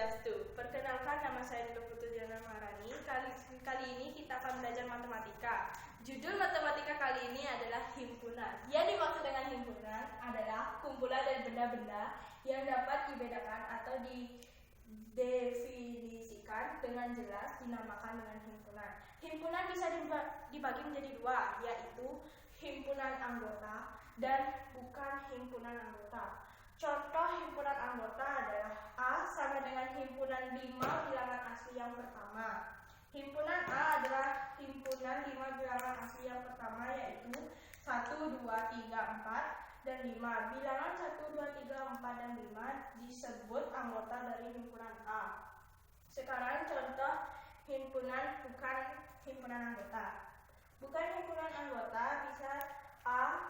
Swastiastu. Perkenalkan, nama saya Nilo Putudiana Maharani. Kali ini kita akan belajar matematika. Judul matematika kali ini adalah himpunan. Yang dimaksud dengan himpunan adalah kumpulan dari benda-benda yang dapat dibedakan atau didefinisikan dengan jelas, dinamakan dengan himpunan. Himpunan bisa dibagi menjadi dua, yaitu himpunan anggota dan bukan himpunan anggota. Contoh himpunan anggota adalah A sama dengan himpunan 5 bilangan asli yang pertama. Himpunan A adalah himpunan 5 bilangan asli yang pertama, yaitu 1, 2, 3, 4, dan 5. Bilangan 1, 2, 3, 4, dan 5 disebut anggota dari himpunan A. Sekarang contoh himpunan bukan himpunan anggota. Bukan himpunan anggota bisa A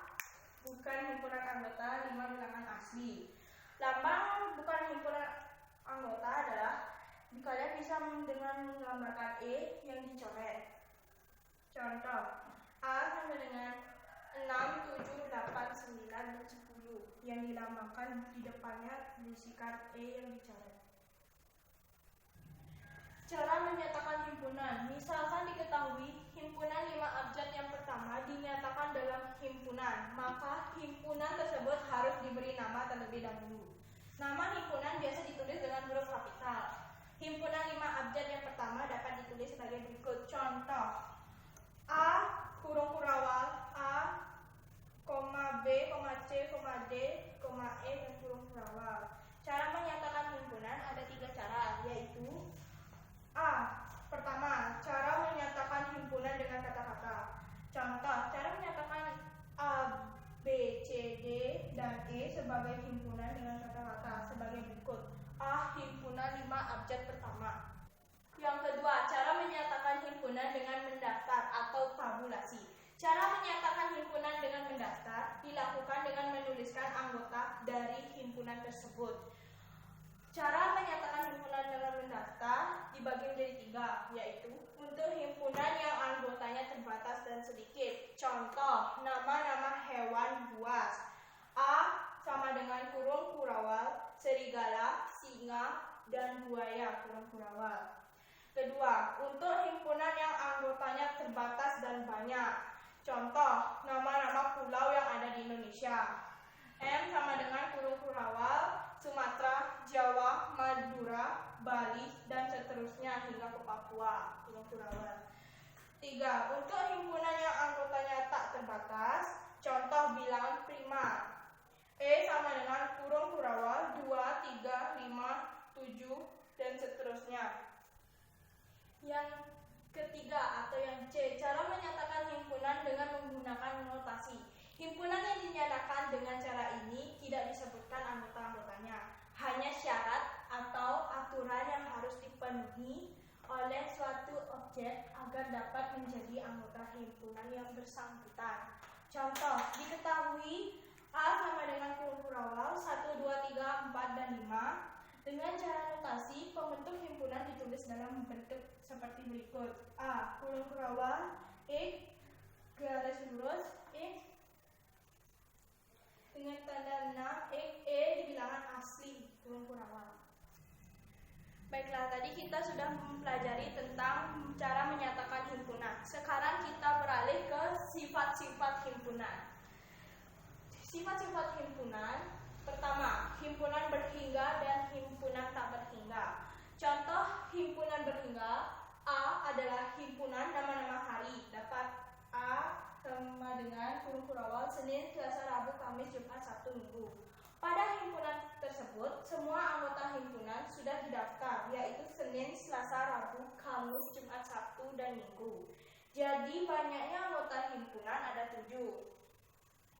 bukan himpunan anggota 5 bilangan asli. Lambang bukan himpunan anggota adalah kalian bisa dengan menggambarkan E yang dicoret. Contoh A sama dengan 6, 7, 8, 9, dan 10 yang dilambangkan di depannya berisikan E yang dicoret. Cara menyatakan himpunan. Misalkan diketahui himpunan 5 abjad yang pertama dinyatakan dalam himpunan, maka himpunan tersebut harus diberi nama terlebih dahulu. Nama himpunan biasa ditulis dengan huruf kapital. Himpunan 5 abjad yang pertama dapat ditulis sebagai berikut. Contoh A kurung kurawal A, B, C, D, E, dan kurung kurawal. Cara menyatakan himpunan ada 3 cara, yaitu A. Pertama, cara menyatakan himpunan dengan kata-kata. Contoh, cara menyatakan A, B, C, D, dan E sebagai himpunan dengan kata-kata sebagai berikut. A. Himpunan 5 abjad pertama. Yang kedua, cara menyatakan himpunan dengan mendaftar atau tabulasi. Cara menyatakan himpunan dengan mendaftar dilakukan dengan menuliskan anggota dari himpunan tersebut. Cara menyatakan himpunan dengan mendaftar dibagi menjadi 3, yaitu untuk himpunan yang anggotanya terbatas dan sedikit. Contoh, nama-nama hewan buas. A sama dengan kurung kurawal, serigala, singa, dan buaya kurung kurawal. Kedua, untuk himpunan yang anggotanya terbatas dan banyak. Contoh, nama-nama pulau yang ada di Indonesia. M sama dengan kurung kurawal, Sumatera, Jawa, Madura, Bali, dan seterusnya hingga ke Papua, kurung kurawal. 3. Untuk himpunan yang anggotanya tak terbatas, contoh bilangan prima. E sama dengan kurung kurawal 2, 3, 5, 7, dan seterusnya. Yang ketiga atau yang C, cara menyatakan himpunan dengan menggunakan notasi. Himpunan yang dinyatakan dengan cara ini tidak disebutkan anggota-anggotanya, hanya syarat atau aturan yang harus dipenuhi oleh suatu objek agar dapat menjadi anggota himpunan yang bersangkutan. Contoh, diketahui A sama dengan kurung kurawal 1, 2, 3, 4, dan 5. Dengan cara notasi, pembentuk himpunan ditulis dalam bentuk seperti berikut. A. Kurung kurawal, E garis lurus, E dengan tanda 6, E di bilangan asli kurung kurawal. Baiklah, tadi kita sudah mempelajari tentang cara menyatakan himpunan. Sekarang kita beralih ke sifat-sifat himpunan. Sifat-sifat himpunan. Pertama, himpunan berhingga dan himpunan tak berhingga. Contoh himpunan berhingga. A adalah himpunan nama-nama hari. Dapat A sama dengan kurung kurawal Senin, Selasa, Rabu, Kamis, Jumat, Sabtu, Minggu. Pada himpunan tersebut, semua anggota himpunan sudah didaftar, yaitu Senin, Selasa, Rabu, Kamis, Jumat, Sabtu, dan Minggu. Jadi banyaknya anggota himpunan ada 7.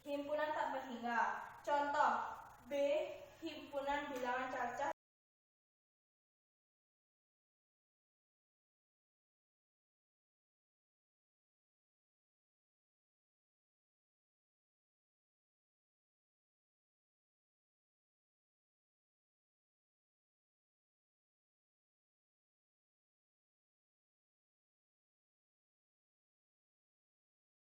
Himpunan tak berhingga. Contoh B. Himpunan bilangan cacah